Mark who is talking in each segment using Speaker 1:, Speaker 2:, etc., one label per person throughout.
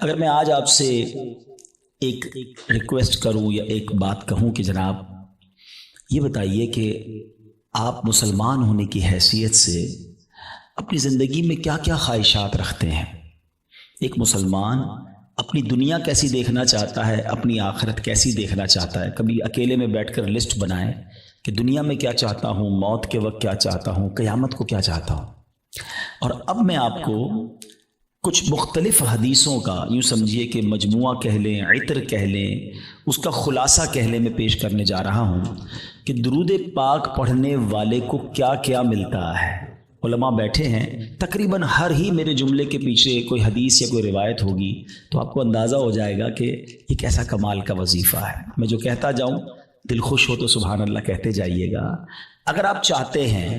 Speaker 1: اگر میں آج آپ سے ایک ریکویسٹ کروں یا ایک بات کہوں کہ جناب یہ بتائیے کہ آپ مسلمان ہونے کی حیثیت سے اپنی زندگی میں کیا کیا خواہشات رکھتے ہیں؟ ایک مسلمان اپنی دنیا کیسی دیکھنا چاہتا ہے، اپنی آخرت کیسی دیکھنا چاہتا ہے؟ کبھی اکیلے میں بیٹھ کر لسٹ بنائیں کہ دنیا میں کیا چاہتا ہوں، موت کے وقت کیا چاہتا ہوں، قیامت کو کیا چاہتا ہوں۔ اور اب میں آپ کو کچھ مختلف حدیثوں کا، یوں سمجھیے کہ مجموعہ کہہ لیں، عطر کہہ لیں، اس کا خلاصہ کہہ لیں، میں پیش کرنے جا رہا ہوں کہ درود پاک پڑھنے والے کو کیا کیا ملتا ہے۔ علماء بیٹھے ہیں، تقریباً ہر ہی میرے جملے کے پیچھے کوئی حدیث یا کوئی روایت ہوگی، تو آپ کو اندازہ ہو جائے گا کہ یہ کیسا کمال کا وظیفہ ہے۔ میں جو کہتا جاؤں دل خوش ہو تو سبحان اللہ کہتے جائیے گا۔ اگر آپ چاہتے ہیں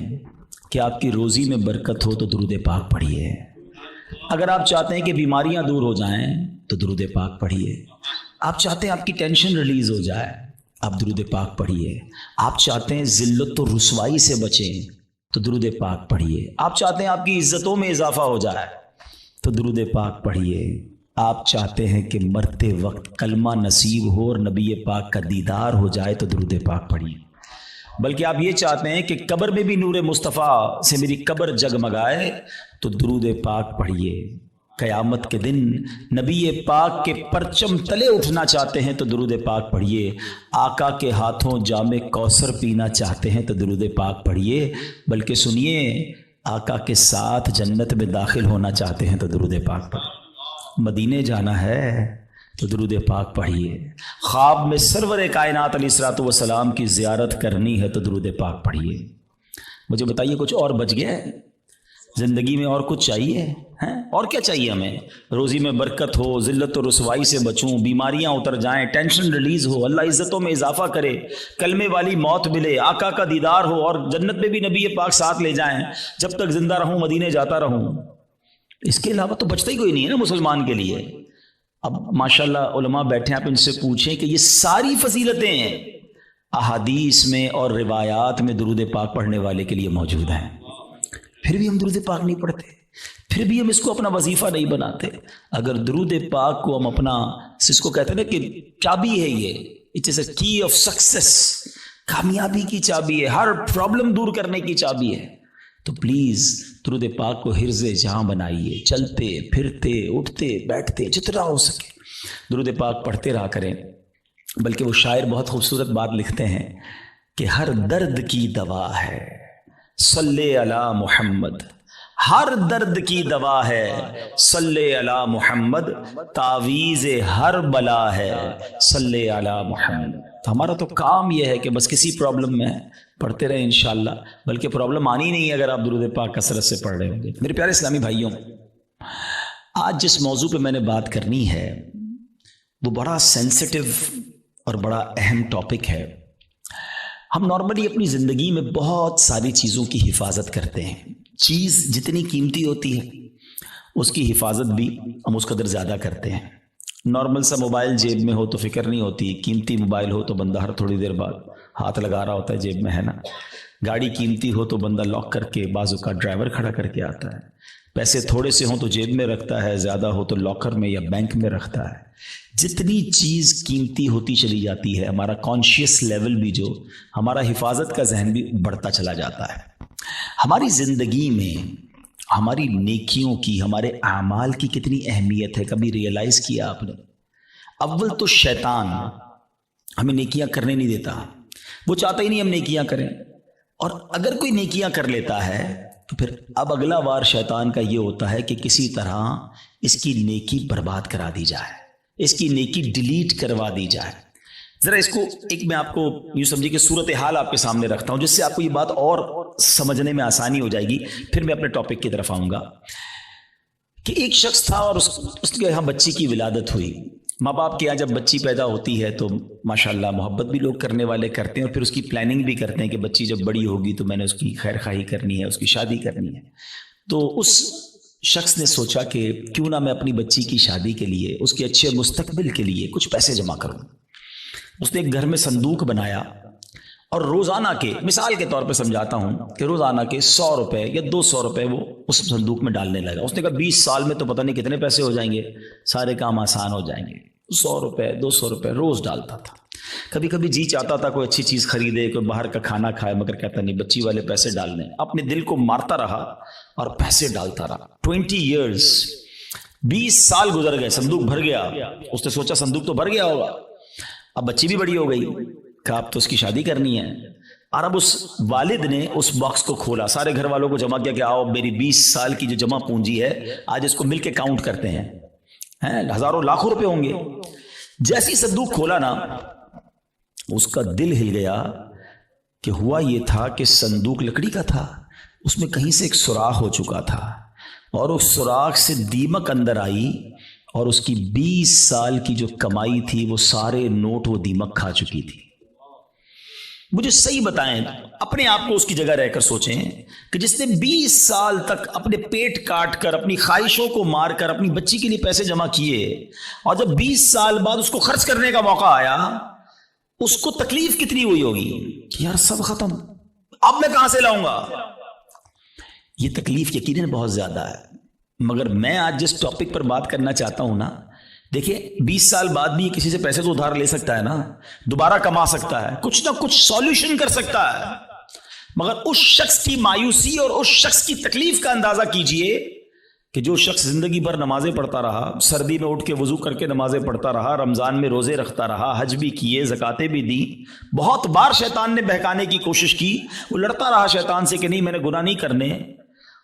Speaker 1: کہ آپ کی روزی میں برکت ہو تو درود پاک پڑھیے، اگر آپ چاہتے ہیں کہ بیماریاں دور ہو جائیں تو درود پاک پڑھیے، آپ چاہتے ہیں آپ کی ٹینشن ریلیز ہو جائے آپ درود پاک پڑھیے، آپ چاہتے ہیں ذلت و رسوائی سے بچیں تو درود پاک پڑھیے، آپ چاہتے ہیں آپ کی عزتوں میں اضافہ ہو جائے تو درود پاک پڑھیے، آپ چاہتے ہیں کہ مرتے وقت کلمہ نصیب ہو اور نبی پاک کا دیدار ہو جائے تو درود پاک پڑھیے، بلکہ آپ یہ چاہتے ہیں کہ قبر میں بھی نور مصطفیٰ سے میری قبر جگمگائے تو درود پاک پڑھیے، قیامت کے دن نبی پاک کے پرچم تلے اٹھنا چاہتے ہیں تو درود پاک پڑھیے، آقا کے ہاتھوں جام کوثر پینا چاہتے ہیں تو درود پاک پڑھیے، بلکہ سنیے آقا کے ساتھ جنت میں داخل ہونا چاہتے ہیں تو درود پاک پڑھیے، مدینے جانا ہے تو درود پاک پڑھیے، خواب میں سرور کائنات علیہ الصلوۃ والسلام کی زیارت کرنی ہے تو درود پاک پڑھیے۔ مجھے بتائیے کچھ اور بچ گیا ہے زندگی میں؟ اور کچھ چاہیے ہیں؟ اور کیا چاہیے ہمیں؟ روزی میں برکت ہو، ذلت و رسوائی سے بچوں، بیماریاں اتر جائیں، ٹینشن ریلیز ہو، اللہ عزتوں میں اضافہ کرے، کلمے والی موت ملے، آقا کا دیدار ہو اور جنت میں بھی نبی پاک ساتھ لے جائیں، جب تک زندہ رہوں مدینے جاتا رہوں۔ اس کے علاوہ تو بچتا ہی کوئی نہیں ہے نا مسلمان کے لیے۔ اب ماشاءاللہ علماء بیٹھے ہیں، آپ ان سے پوچھیں کہ یہ ساری فضیلتیں ہیں احادیث میں اور روایات میں درود پاک پڑھنے والے کے لیے موجود ہیں، پھر بھی ہم درود پاک نہیں پڑھتے، پھر بھی ہم اس کو اپنا وظیفہ نہیں بناتے۔ اگر درود پاک کو ہم اپنا، اس کو کہتے ہیں نا کہ چابی ہے، یہ اٹ از اے کی آف سکسیس، کامیابی کی چابی ہے، ہر پرابلم دور کرنے کی چابی ہے، تو پلیز درود پاک کو حرز جہاں بنائیے، چلتے پھرتے اٹھتے بیٹھتے جتنا ہو سکے درود پاک پڑھتے رہا کریں۔ بلکہ وہ شاعر بہت خوبصورت بات لکھتے ہیں کہ ہر درد کی دوا ہے صلی علی محمد، ہر درد کی دوا ہے صلی علی محمد، تعویذ ہر بلا ہے صلی علی محمد۔ تو ہمارا تو کام یہ ہے کہ بس کسی پرابلم میں پڑھتے رہیں انشاءاللہ، بلکہ پرابلم آنی نہیں ہے اگر آپ درود پاک کثرت سے پڑھ رہے ہوں گے۔ میرے پیارے اسلامی بھائیوں، آج جس موضوع پہ میں نے بات کرنی ہے وہ بڑا سینسٹیو اور بڑا اہم ٹاپک ہے۔ ہم نارملی اپنی زندگی میں بہت ساری چیزوں کی حفاظت کرتے ہیں، چیز جتنی قیمتی ہوتی ہے اس کی حفاظت بھی ہم اس قدر زیادہ کرتے ہیں۔ نارمل سا موبائل جیب میں ہو تو فکر نہیں ہوتی، قیمتی موبائل ہو تو بندہ ہر تھوڑی دیر بعد ہاتھ لگا رہا ہوتا ہے جیب میں، ہے نا؟ گاڑی قیمتی ہو تو بندہ لاک کر کے، بعض اوقات ڈرائیور کھڑا کر کے آتا ہے، پیسے تھوڑے سے ہوں تو جیب میں رکھتا ہے، زیادہ ہو تو لاکر میں یا بینک میں رکھتا ہے۔ جتنی چیز قیمتی ہوتی چلی جاتی ہے، ہمارا کانشیس لیول بھی، جو ہمارا حفاظت کا ذہن بھی بڑھتا چلا جاتا ہے۔ ہماری زندگی میں ہماری نیکیوں کی، ہمارے اعمال کی کتنی اہمیت ہے، کبھی ریئلائز کیا آپ نے؟ اول تو شیطان ہمیں نیکیاں کرنے نہیں دیتا، وہ چاہتا ہی نہیں ہم نیکیاں کریں، اور اگر کوئی نیکیاں کر لیتا ہے تو پھر اب اگلا وار شیطان کا یہ ہوتا ہے کہ کسی طرح اس کی نیکی برباد کرا دی جائے، اس کی نیکی ڈیلیٹ کروا دی جائے۔ ذرا اس کو ایک میں آپ کو یوں سمجھے کہ صورتحال آپ کے سامنے رکھتا ہوں، جس سے آپ کو یہ بات اور سمجھنے میں آسانی ہو جائے گی، پھر میں اپنے ٹاپک کی طرف آؤں گا۔ کہ ایک شخص تھا اور اس کے یہاں بچی کی ولادت ہوئی۔ ماں باپ کے یہاں جب بچی پیدا ہوتی ہے تو ماشاءاللہ محبت بھی لوگ کرنے والے کرتے ہیں، اور پھر اس کی پلاننگ بھی کرتے ہیں کہ بچی جب بڑی ہوگی تو میں نے اس کی خیر خواہی کرنی ہے، اس کی شادی کرنی ہے۔ تو اس شخص نے سوچا کہ کیوں نہ میں اپنی بچی کی شادی کے لیے، اس کے اچھے مستقبل کے لیے کچھ پیسے جمع کروں۔ اس نے ایک گھر میں صندوق بنایا اور روزانہ کے، مثال کے طور پہ سمجھاتا ہوں کہ روزانہ کے 100 روپے یا 200 روپے وہ اس صندوق میں ڈالنے لگا. اس نے کہا 20 سال میں تو پتہ نہیں کتنے پیسے ہو جائیں گے، سارے کام آسان ہو جائیں گے. 100 روپے 200 روپے روز ڈالتا تھا. کبھی کبھی جی چاہتا تھا کوئی اچھی چیز خریدے، کوئی باہر کا کھانا کھائے، مگر کہتا نہیں بچی والے پیسے ڈالنے. اپنے دل کو مارتا رہا اور پیسے ڈالتا رہا. 20 ایئرز، 20 سال گزر گئے، صندوق بھر گیا. اس نے سوچا صندوق تو بھر گیا ہوگا. اب بچی بھی بڑی ہو گئی، کہا اب تو اس کی شادی کرنی ہے. اور اب اس والد نے اس باکس کو کھولا، سارے گھر والوں کو جمع کیا کہ آؤ میری 20 سال کی جو جمع پونجی ہے آج اس کو مل کے کاؤنٹ کرتے ہیں، ہزاروں لاکھوں روپے ہوں گے. جیسی صندوق کھولا نا، اس کا دل ہل گیا کہ ہوا یہ تھا کہ صندوق لکڑی کا تھا، اس میں کہیں سے ایک سوراخ ہو چکا تھا، اور اس سوراخ سے دیمک اندر آئی اور اس کی 20 سال کی جو کمائی تھی وہ سارے نوٹ وہ دیمک کھا چکی تھی. مجھے صحیح بتائیں، اپنے آپ کو اس کی جگہ رہ کر سوچیں کہ جس نے 20 سال تک اپنے پیٹ کاٹ کر، اپنی خواہشوں کو مار کر اپنی بچی کے لیے پیسے جمع کیے، اور جب 20 سال بعد اس کو خرچ کرنے کا موقع آیا، اس کو تکلیف کتنی ہوئی ہوگی کہ یار سب ختم، اب میں کہاں سے لاؤں گا. یہ تکلیف یقیناً بہت زیادہ ہے. مگر میں آج جس ٹاپک پر بات کرنا چاہتا ہوں نا، دیکھیں 20 سال بعد بھی کسی سے پیسے تو ادھار لے سکتا ہے نا، دوبارہ کما سکتا ہے، کچھ نہ کچھ سولوشن کر سکتا ہے. مگر اس شخص کی مایوسی اور اس شخص کی تکلیف کا اندازہ کیجئے کہ جو شخص زندگی بھر نمازیں پڑھتا رہا، سردی میں اٹھ کے وضو کر کے نمازیں پڑھتا رہا، رمضان میں روزے رکھتا رہا، حج بھی کیے، زکاتیں بھی دی، بہت بار شیطان نے بہکانے کی کوشش کی، وہ لڑتا رہا شیطان سے کہ نہیں میں نے گناہ نہیں کرنے.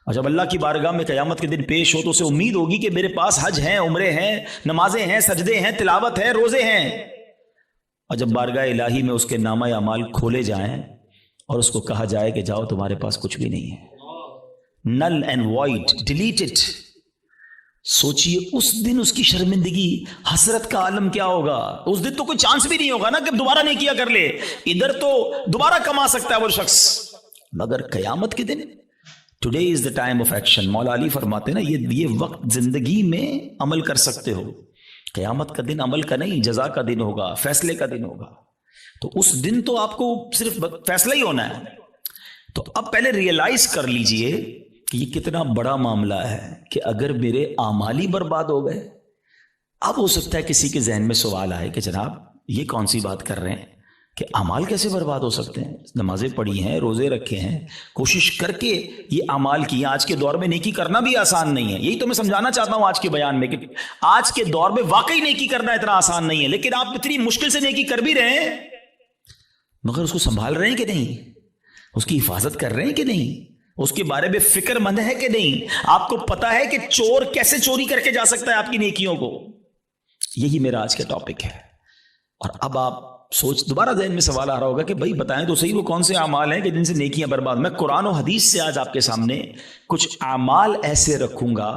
Speaker 1: اور جب اللہ کی بارگاہ میں قیامت کے دن پیش ہو تو اسے امید ہوگی کہ میرے پاس حج ہیں، عمرے ہیں، نمازیں ہیں، سجدے ہیں، تلاوت ہے، روزے ہیں. اور جب بارگاہ الہی میں اس کے نامہ اعمال کھولے جائیں اور اس کو کہا جائے کہ جاؤ تمہارے پاس کچھ بھی نہیں ہے، null and void, delete it. سوچئے اس دن اس کی شرمندگی، حسرت کا عالم کیا ہوگا. اس دن تو کوئی چانس بھی نہیں ہوگا نا کہ دوبارہ نہیں کیا کر لے. ادھر تو دوبارہ کما سکتا ہے وہ شخص، مگر قیامت کے دن today is the time of action. مولا علی فرماتے ہیں نا یہ وقت زندگی میں عمل کر سکتے ہو. قیامت کا دن عمل کا نہیں، جزا کا دن ہوگا، فیصلے کا دن ہوگا. تو اس دن تو آپ کو صرف فیصلہ ہی ہونا ہے. تو اب پہلے ریئلائز کر لیجئے کہ یہ کتنا بڑا معاملہ ہے کہ اگر میرے اعمال ہی برباد ہو گئے. اب ہو سکتا ہے کسی کے ذہن میں سوال آئے کہ جناب یہ کون سی بات کر رہے ہیں کہ اعمال کیسے برباد ہو سکتے ہیں؟ نمازیں پڑھی ہیں، روزے رکھے ہیں، کوشش کر کے یہ اعمال کی. آج کے دور میں نیکی کرنا بھی آسان نہیں ہے. یہی تو میں سمجھانا چاہتا ہوں آج کے بیان میں کہ آج کے دور میں واقعی نیکی کرنا اتنا آسان نہیں ہے. لیکن آپ اتنی مشکل سے نیکی کر بھی رہے ہیں، مگر اس کو سنبھال رہے ہیں کہ نہیں؟ اس کی حفاظت کر رہے ہیں کہ نہیں؟ اس کے بارے میں فکر مند ہے کہ نہیں؟ آپ کو پتا ہے کہ چور کیسے چوری کر کے جا سکتا ہے آپ کی نیکیوں کو؟ یہی میرا آج کا ٹاپک ہے. اور اب آپ دوبارہ ذہن میں سوال آ رہا ہوگا کہ بھائی بتائیں تو صحیح وہ کون سے اعمال ہیں کہ جن سے نیکیاں برباد. میں قرآن و حدیث سے آج آپ کے سامنے کچھ اعمال ایسے رکھوں گا